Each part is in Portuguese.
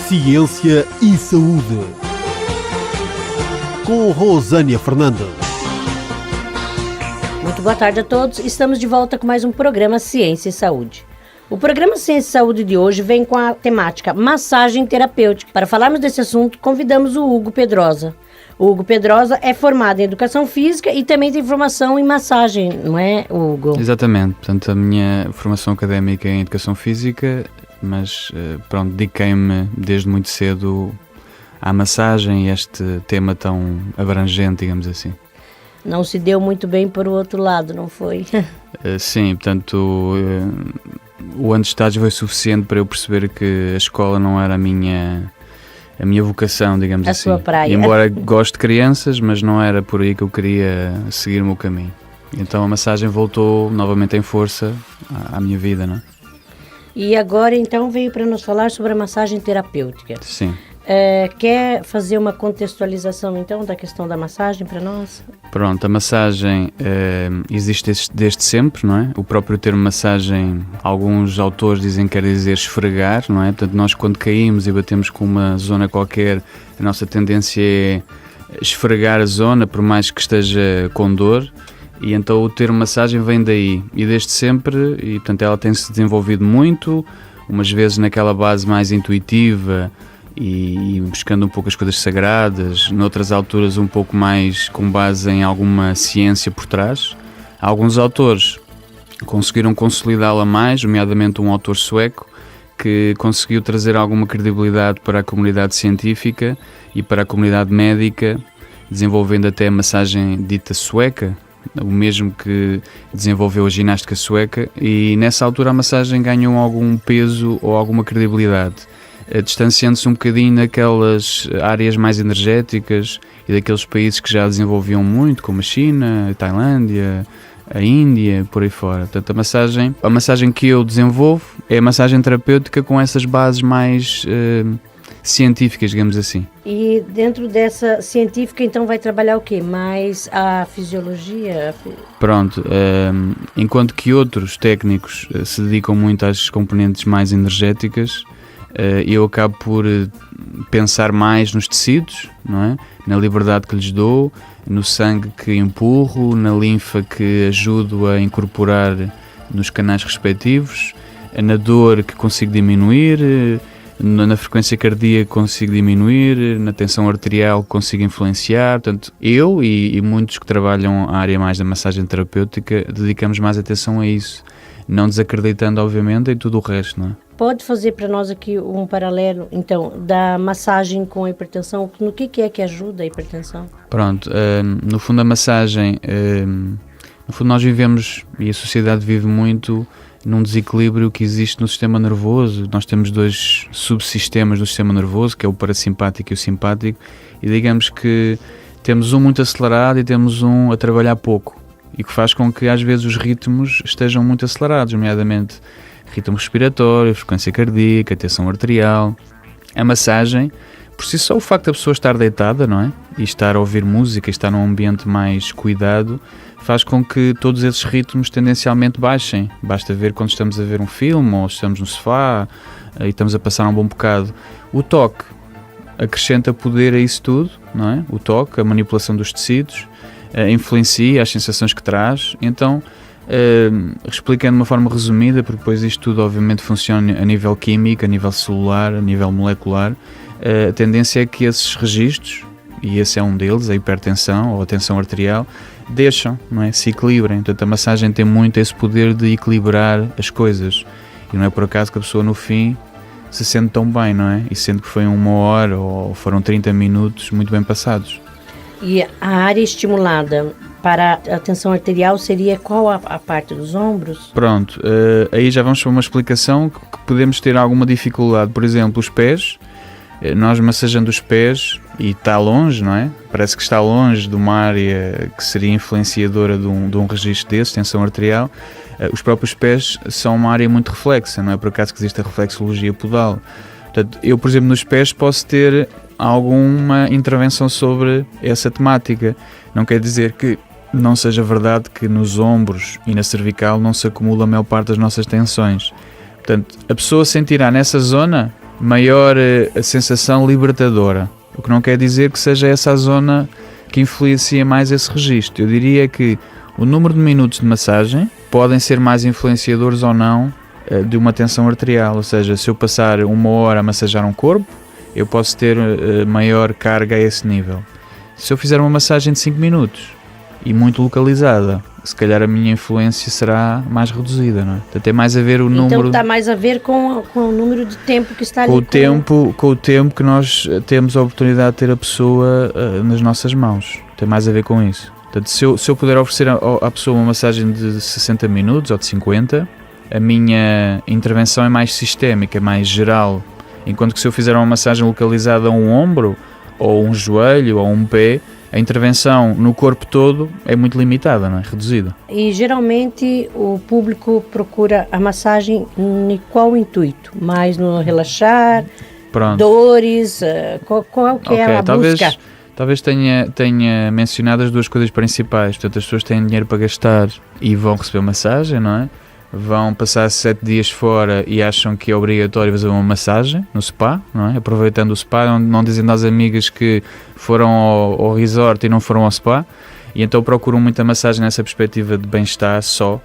Ciência e Saúde, com Rosânia Fernandes. Muito boa tarde a todos. Estamos de volta com mais um programa Ciência e Saúde. O programa Ciência e Saúde de hoje vem com a temática massagem terapêutica. Para falarmos desse assunto, convidamos o Hugo Pedrosa. O Hugo Pedrosa é formado em Educação Física e também tem formação em massagem, não é, Hugo? Exatamente. Portanto, a minha formação académica é em Educação Física, mas dediquei-me desde muito cedo à massagem e este tema tão abrangente, digamos assim. Não se deu muito bem por o outro lado, não foi? Sim, portanto, o ano de estágio foi suficiente para eu perceber que a escola não era a minha vocação, digamos assim. A sua praia. Embora goste de crianças, mas não era por aí que eu queria seguir o meu caminho. Então a massagem voltou novamente em força à minha vida, não é? E agora, então, veio para nos falar sobre a massagem terapêutica. Sim. Quer fazer uma contextualização, então, da questão da massagem para nós? Pronto, a massagem existe desde sempre, não é? O próprio termo massagem, alguns autores dizem que quer dizer esfregar, não é? Portanto, nós quando caímos e batemos com uma zona qualquer, a nossa tendência é esfregar a zona, por mais que esteja com dor. E então o termo massagem vem daí, e desde sempre, e portanto ela tem-se desenvolvido muito, umas vezes naquela base mais intuitiva e buscando um pouco as coisas sagradas, noutras alturas um pouco mais com base em alguma ciência por trás. Alguns autores conseguiram consolidá-la mais, nomeadamente um autor sueco, que conseguiu trazer alguma credibilidade para a comunidade científica e para a comunidade médica, desenvolvendo até a massagem dita sueca, o mesmo que desenvolveu a ginástica sueca, e nessa altura a massagem ganhou algum peso ou alguma credibilidade, distanciando-se um bocadinho daquelas áreas mais energéticas e daqueles países que já desenvolviam muito, como a China, a Tailândia, a Índia, por aí fora. Portanto, a massagem que eu desenvolvo é a massagem terapêutica com essas bases mais científicas, digamos assim. E dentro dessa científica, então, vai trabalhar o quê? Mais a fisiologia? Pronto, enquanto que outros técnicos se dedicam muito às componentes mais energéticas, eu acabo por pensar mais nos tecidos, não é? Na liberdade que lhes dou, no sangue que empurro, na linfa que ajudo a incorporar nos canais respectivos, na dor que consigo diminuir, na frequência cardíaca consigo diminuir, na tensão arterial consigo influenciar. Portanto, eu e muitos que trabalham a área mais da massagem terapêutica dedicamos mais atenção a isso, não desacreditando obviamente em tudo o resto, não é? Pode fazer para nós aqui um paralelo, então, da massagem com a hipertensão? No que é que ajuda a hipertensão? Pronto, no fundo a massagem, no fundo nós vivemos, e a sociedade vive muito, num desequilíbrio que existe no sistema nervoso. Nós temos dois subsistemas do sistema nervoso, que é o parasimpático e o simpático, e digamos que temos um muito acelerado e temos um a trabalhar pouco, e que faz com que às vezes os ritmos estejam muito acelerados, nomeadamente ritmo respiratório, frequência cardíaca, tensão arterial. A massagem, por si só, o facto da pessoa estar deitada, não é? E estar a ouvir música, e estar num ambiente mais cuidado, faz com que todos esses ritmos tendencialmente baixem. Basta ver quando estamos a ver um filme ou estamos no sofá e estamos a passar um bom bocado. O toque acrescenta poder a isso tudo, não é? O toque, a manipulação dos tecidos, influencia as sensações que traz. Então, explicando de uma forma resumida, porque depois isto tudo obviamente funciona a nível químico, a nível celular, a nível molecular, a tendência é que esses registros, e esse é um deles, a hipertensão ou a tensão arterial, deixam, não é? Se equilibrem. Portanto, a massagem tem muito esse poder de equilibrar as coisas, e não é por acaso que a pessoa no fim se sente tão bem, não é? E sente que foi 1 hora ou foram 30 minutos muito bem passados. E a área estimulada para a tensão arterial seria qual a parte dos ombros? Pronto, aí já vamos para uma explicação que podemos ter alguma dificuldade. Por exemplo, os pés, nós massajando os pés, e está longe, não é? Parece que está longe de uma área que seria influenciadora de um registro desse, tensão arterial. Os próprios pés são uma área muito reflexa, não é por acaso que existe a reflexologia podal. Portanto, eu, por exemplo, nos pés posso ter alguma intervenção sobre essa temática. Não quer dizer que não seja verdade que nos ombros e na cervical não se acumula a maior parte das nossas tensões. Portanto, a pessoa sentirá nessa zona maior a sensação libertadora. O que não quer dizer que seja essa a zona que influencia mais esse registro. Eu diria que o número de minutos de massagem podem ser mais influenciadores ou não de uma tensão arterial. Ou seja, se eu passar 1 hora a massajar um corpo, eu posso ter maior carga a esse nível. Se eu fizer uma massagem de 5 minutos e muito localizada, se calhar a minha influência será mais reduzida, não é? Portanto, tem mais a ver o número... Então está mais a ver com o número de tempo que está ali. Com o tempo que nós temos a oportunidade de ter a pessoa nas nossas mãos. Tem mais a ver com isso. Portanto, se eu puder oferecer à pessoa uma massagem de 60 minutos ou de 50, a minha intervenção é mais sistémica, é mais geral. Enquanto que se eu fizer uma massagem localizada a um ombro, ou um joelho, ou um pé, a intervenção no corpo todo é muito limitada, não é? Reduzida. E geralmente o público procura a massagem em qual intuito? Mais no relaxar, Pronto. Dores, qual que é a busca? Talvez tenha mencionado as duas coisas principais. Portanto, as pessoas têm dinheiro para gastar e vão receber massagem, não é? Vão passar 7 dias fora e acham que é obrigatório fazer uma massagem no spa, não é? Aproveitando o spa, não dizendo às amigas que foram ao resort e não foram ao spa, e então procuram muita massagem nessa perspectiva de bem-estar só,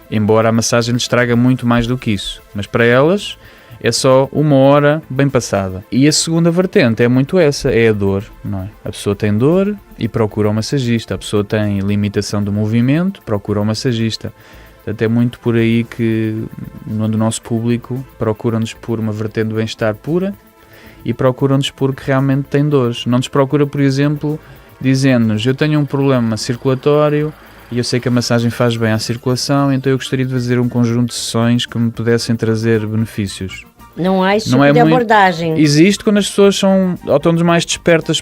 embora a massagem lhes traga muito mais do que isso. Mas para elas é só 1 hora bem passada. E a segunda vertente é muito essa, é a dor, não é? A pessoa tem dor e procura um massagista, a pessoa tem limitação do movimento, procura um massagista. Portanto, é muito por aí que no nosso público procuram-nos por uma vertente de bem-estar pura e procuram-nos porque realmente têm dores. Não nos procura, por exemplo, dizendo-nos: eu tenho um problema circulatório e eu sei que a massagem faz bem à circulação, então eu gostaria de fazer um conjunto de sessões que me pudessem trazer benefícios. Não há esse tipo de abordagem. Existe quando as pessoas estão mais despertas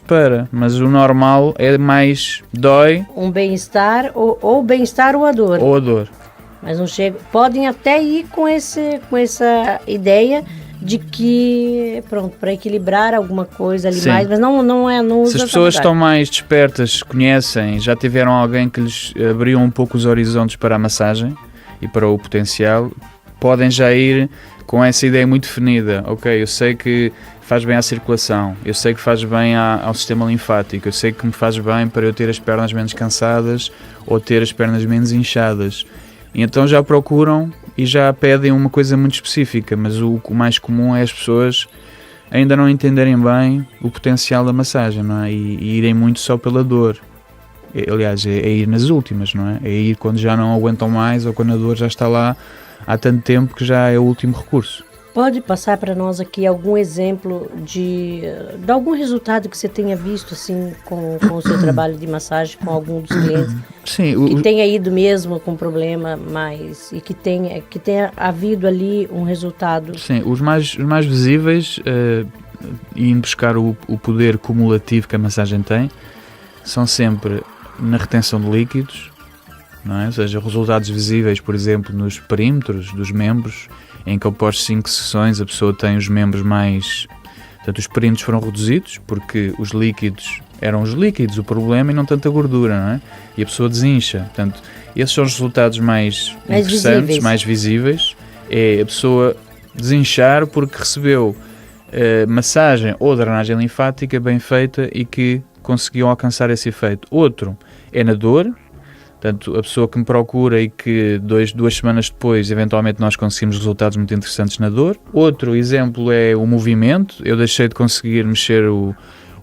mas o normal é mais dói. Um bem-estar, ou bem-estar ou a dor. Ou a dor. Mas não chega. Podem até ir com essa ideia de que, pronto, para equilibrar alguma coisa ali. Sim. Mais, mas não usa. Se as pessoas estão mais despertas, conhecem, já tiveram alguém que lhes abriu um pouco os horizontes para a massagem e para o potencial, podem já ir com essa ideia muito definida. Ok, eu sei que faz bem à circulação, eu sei que faz bem ao sistema linfático, eu sei que me faz bem para eu ter as pernas menos cansadas ou ter as pernas menos inchadas. E então já procuram e já pedem uma coisa muito específica, mas o mais comum é as pessoas ainda não entenderem bem o potencial da massagem, não é? E irem muito só pela dor. Aliás, é ir nas últimas, não é? É ir quando já não aguentam mais ou quando a dor já está lá há tanto tempo que já é o último recurso. Pode passar para nós aqui algum exemplo de algum resultado que você tenha visto assim com o seu trabalho de massagem com algum dos clientes? Sim, que tenha ido mesmo com problema, mas e que tenha havido ali um resultado. Sim, os mais visíveis, indo buscar o poder cumulativo que a massagem tem, são sempre na retenção de líquidos, não é? Ou seja, resultados visíveis, por exemplo, nos perímetros dos membros, em que após 5 sessões a pessoa tem os membros mais... Portanto, os perímetros foram reduzidos porque os líquidos eram os líquidos o problema e não tanta gordura, não é? E a pessoa desincha. Portanto, esses são os resultados mais interessantes, mais visíveis. É a pessoa desinchar porque recebeu massagem ou drenagem linfática bem feita e que conseguiam alcançar esse efeito. Outro é na dor. Portanto, a pessoa que me procura e que 2 semanas depois, eventualmente, nós conseguimos resultados muito interessantes na dor. Outro exemplo é o movimento. Eu deixei de conseguir mexer o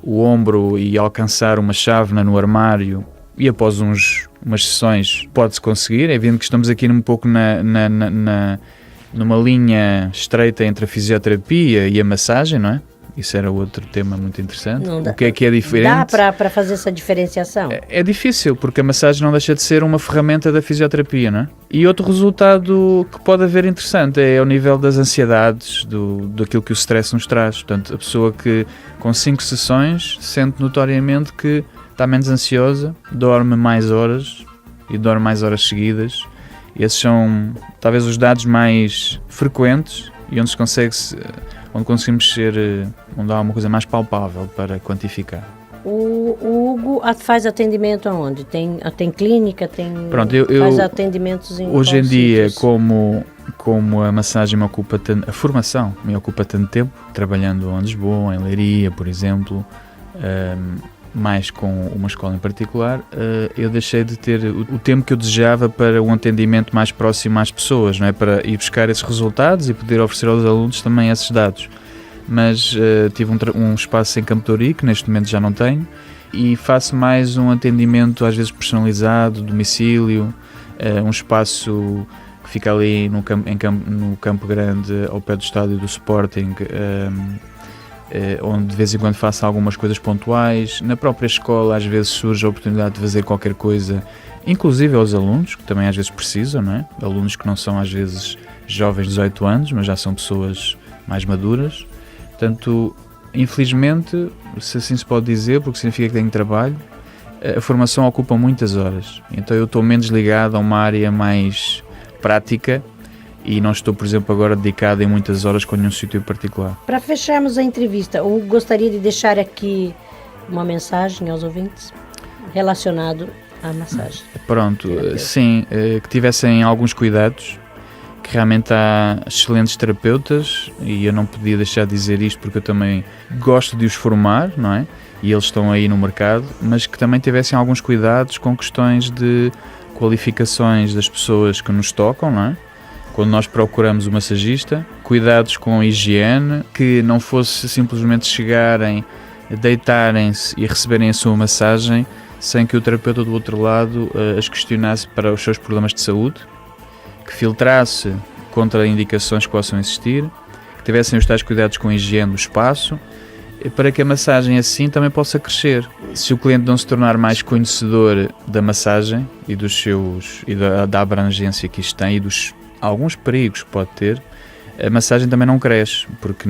ombro e alcançar uma chávena no armário e após umas sessões pode-se conseguir. É evidente que estamos aqui um pouco numa linha estreita entre a fisioterapia e a massagem, não é? Isso era outro tema muito interessante. O que é diferente? Dá para fazer essa diferenciação? É difícil, porque a massagem não deixa de ser uma ferramenta da fisioterapia, não é? E outro resultado que pode haver interessante é ao nível das ansiedades, daquilo que o stress nos traz. Portanto, a pessoa que com 5 sessões sente notoriamente que está menos ansiosa, dorme mais horas e dorme mais horas seguidas. Esses são talvez os dados mais frequentes e onde conseguimos onde há uma coisa mais palpável para quantificar. O Hugo faz atendimento aonde? Tem clínica? Pronto, faz atendimentos em hoje em dia, sítios? como como a massagem a formação me ocupa tanto tempo, trabalhando em Lisboa, em Leiria, por exemplo, mais com uma escola em particular, eu deixei de ter o tempo que eu desejava para um atendimento mais próximo às pessoas, não é? Para ir buscar esses resultados e poder oferecer aos alunos também esses dados. Mas tive um espaço em Campo de Ourique, que neste momento já não tenho, e faço mais um atendimento às vezes personalizado, domicílio, um espaço que fica ali no Campo Grande, ao pé do estádio do Sporting, onde de vez em quando faço algumas coisas pontuais. Na própria escola às vezes surge a oportunidade de fazer qualquer coisa, inclusive aos alunos, que também às vezes precisam, não é? Alunos que não são às vezes jovens de 18 anos, mas já são pessoas mais maduras. Portanto, infelizmente, se assim se pode dizer, porque significa que tenho trabalho, a formação ocupa muitas horas, então eu estou menos ligado a uma área mais prática e não estou, por exemplo, agora dedicado em muitas horas com nenhum sítio em particular. Para fecharmos a entrevista, eu gostaria de deixar aqui uma mensagem aos ouvintes relacionado à massagem. Pronto, sim, que tivessem alguns cuidados, que realmente há excelentes terapeutas e eu não podia deixar de dizer isto porque eu também gosto de os formar, não é? E eles estão aí no mercado, mas que também tivessem alguns cuidados com questões de qualificações das pessoas que nos tocam, não é? Quando nós procuramos o massagista, cuidados com a higiene, que não fosse simplesmente chegarem, deitarem-se e receberem a sua massagem sem que o terapeuta do outro lado as questionasse para os seus problemas de saúde, que filtrasse contraindicações que possam existir, que tivessem os tais cuidados com a higiene do espaço, para que a massagem assim também possa crescer. Se o cliente não se tornar mais conhecedor da massagem e dos seus e da abrangência que isto tem e dos alguns perigos que pode ter, a massagem também não cresce, porque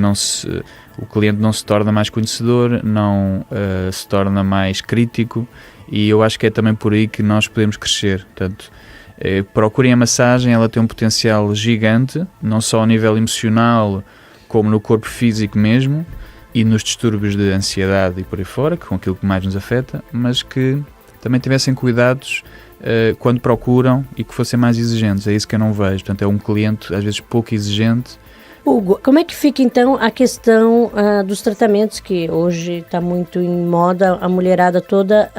o cliente não se torna mais conhecedor, não se torna mais crítico, e eu acho que é também por aí que nós podemos crescer. Portanto, procurem a massagem, ela tem um potencial gigante, não só ao nível emocional, como no corpo físico mesmo, e nos distúrbios de ansiedade e por aí fora, com aquilo que mais nos afeta, mas que também tivessem cuidados quando procuram e que fossem mais exigentes. É isso que eu não vejo. Portanto, é um cliente às vezes pouco exigente. Hugo, como é que fica então a questão dos tratamentos, que hoje está muito em moda, a mulherada toda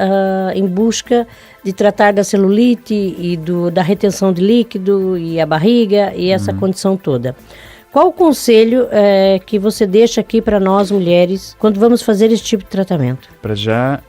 em busca de tratar da celulite e da retenção de líquido e a barriga e essa condição toda? Qual o conselho que você deixa aqui para nós mulheres quando vamos fazer esse tipo de tratamento? Para já,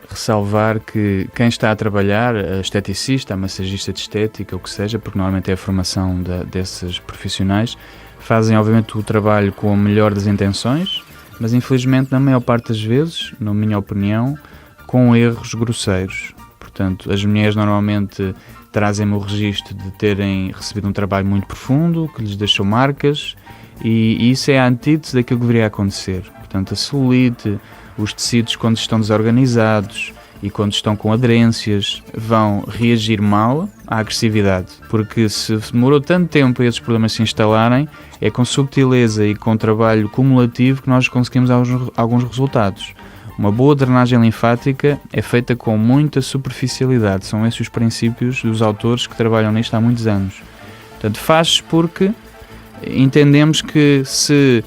ressalvar que quem está a trabalhar, a esteticista, a massagista de estética, o que seja, porque normalmente é a formação desses profissionais, fazem obviamente o trabalho com a melhor das intenções, mas infelizmente na maior parte das vezes, na minha opinião, com erros grosseiros. Portanto, as mulheres normalmente trazem-me o registro de terem recebido um trabalho muito profundo, que lhes deixou marcas, e isso é a antítese daquilo que deveria acontecer. Portanto, a celulite, os tecidos quando estão desorganizados e quando estão com aderências vão reagir mal à agressividade, porque se demorou tanto tempo para esses problemas se instalarem, é com subtileza e com trabalho cumulativo que nós conseguimos alguns resultados. Uma boa drenagem linfática é feita com muita superficialidade, são esses os princípios dos autores que trabalham nisto há muitos anos. Portanto, faz-se porque entendemos que se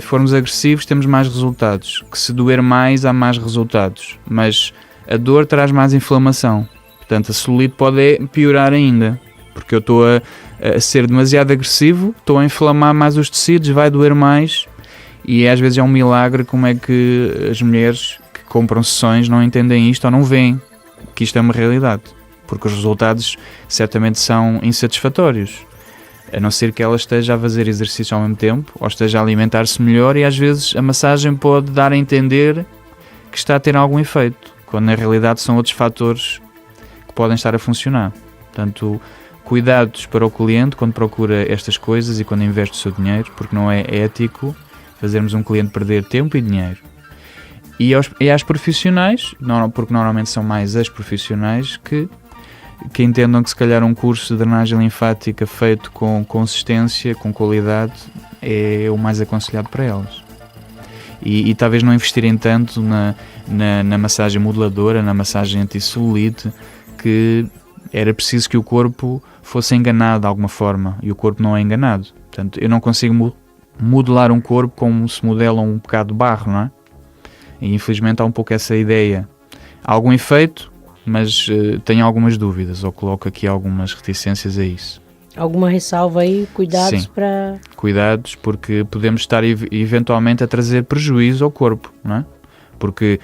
formos agressivos temos mais resultados, que se doer mais há mais resultados, mas a dor traz mais inflamação. Portanto, a celulite pode piorar ainda, porque eu estou a ser demasiado agressivo, estou a inflamar mais os tecidos, vai doer mais. E às vezes é um milagre como é que as mulheres que compram sessões não entendem isto ou não veem que isto é uma realidade, porque os resultados certamente são insatisfatórios, a não ser que ela esteja a fazer exercício ao mesmo tempo ou esteja a alimentar-se melhor, e às vezes a massagem pode dar a entender que está a ter algum efeito, quando na realidade são outros fatores que podem estar a funcionar. Portanto, cuidados para o cliente quando procura estas coisas e quando investe o seu dinheiro, porque não é ético fazermos um cliente perder tempo e dinheiro. E às profissionais, porque normalmente são mais as profissionais que entendam que se calhar um curso de drenagem linfática feito com consistência, com qualidade, é o mais aconselhado para elas. E talvez não investirem tanto na massagem moduladora, na massagem anti-celulite, que era preciso que o corpo fosse enganado de alguma forma, e o corpo não é enganado. Portanto, eu não consigo modelar um corpo como se modela um bocado de barro, não é? E infelizmente há um pouco essa ideia. Há algum efeito, mas tenho algumas dúvidas, ou coloco aqui algumas reticências a isso. Alguma ressalva aí? Cuidados Sim. para... Cuidados, porque podemos estar eventualmente a trazer prejuízo ao corpo, não é? Porque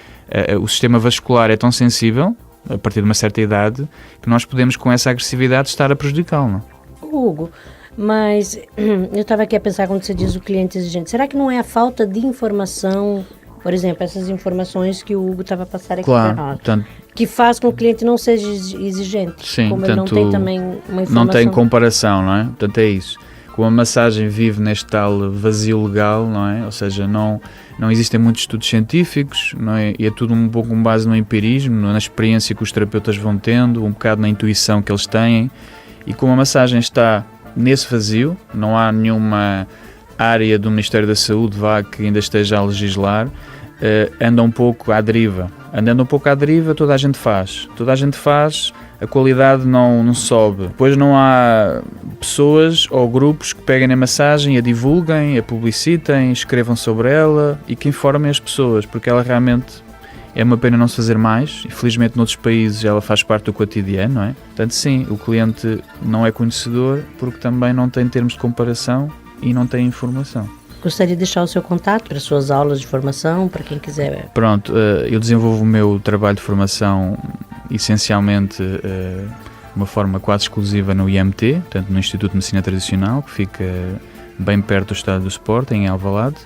o sistema vascular é tão sensível, a partir de uma certa idade, que nós podemos com essa agressividade estar a prejudicá-lo, não é? Hugo, mas eu estava aqui a pensar quando você diz o cliente exigente, será que não é a falta de informação, por exemplo, essas informações que o Hugo estava a passar aqui para nós, portanto, que faz com que o cliente não seja exigente, sim, como ele não portanto, tem também uma informação... não tem comparação, não é? Portanto, é isso. Como a massagem vive neste tal vazio legal, não é? Ou seja, não existem muitos estudos científicos, não é? E é tudo um pouco com base no empirismo, na experiência que os terapeutas vão tendo, um bocado na intuição que eles têm. E como a massagem está nesse vazio, não há nenhuma área do Ministério da Saúde que ainda esteja a legislar, anda um pouco à deriva. Andando um pouco à deriva, toda a gente faz, a qualidade não sobe. Depois não há pessoas ou grupos que peguem na massagem, a divulguem, a publicitem, escrevam sobre ela e que informem as pessoas, porque ela realmente é uma pena não se fazer mais. Infelizmente, noutros países ela faz parte do cotidiano, não é? Portanto, sim, o cliente não é conhecedor porque também não tem termos de comparação e não tem informação. Gostaria de deixar o seu contato para as suas aulas de formação, para quem quiser. Pronto, eu desenvolvo o meu trabalho de formação essencialmente de uma forma quase exclusiva no IMT, portanto no Instituto de Medicina Tradicional, que fica bem perto do Estádio do Sport, em Alvalade,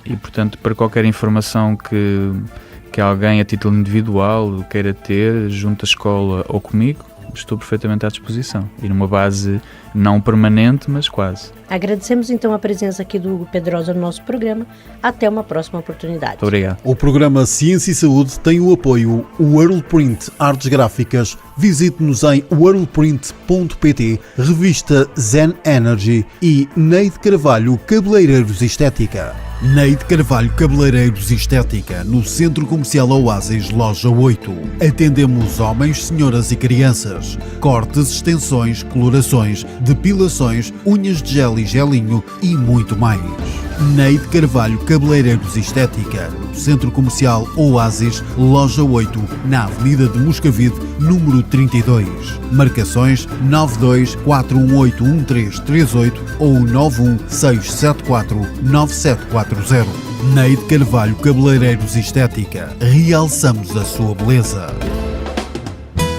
e portanto para qualquer informação que alguém a título individual queira ter, junto à escola ou comigo, estou perfeitamente à disposição. E numa base não permanente, mas quase. Agradecemos então a presença aqui do Hugo Pedrosa no nosso programa. Até uma próxima oportunidade. Muito obrigado. O programa Ciência e Saúde tem o apoio Worldprint Artes Gráficas. Visite-nos em worldprint.pt, revista Zen Energy e Neide Carvalho Cabeleireiros Estética. Neide Carvalho Cabeleireiros Estética, no Centro Comercial Oásis, Loja 8. Atendemos homens, senhoras e crianças. Cortes, extensões, colorações, depilações, unhas de gel e gelinho e muito mais. Neide Carvalho Cabeleireiros Estética, no Centro Comercial Oásis, Loja 8, na Avenida de Moscavide, número 32. Marcações 92-418-1338 ou 91674-9740. Neide Carvalho Cabeleireiros Estética. Realçamos a sua beleza.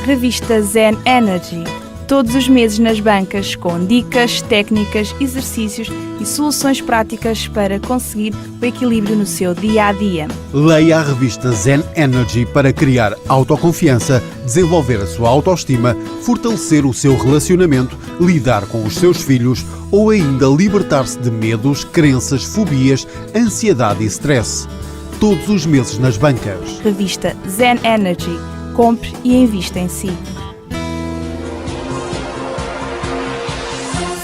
Revista Zen Energy. Todos os meses nas bancas com dicas, técnicas, exercícios e soluções práticas para conseguir o equilíbrio no seu dia-a-dia. Leia a revista Zen Energy para criar autoconfiança, desenvolver a sua autoestima, fortalecer o seu relacionamento, lidar com os seus filhos ou ainda libertar-se de medos, crenças, fobias, ansiedade e stress. Todos os meses nas bancas. Revista Zen Energy. Compre e invista em si.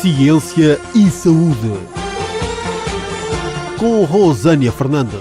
Ciência e Saúde, com Rosânia Fernandes.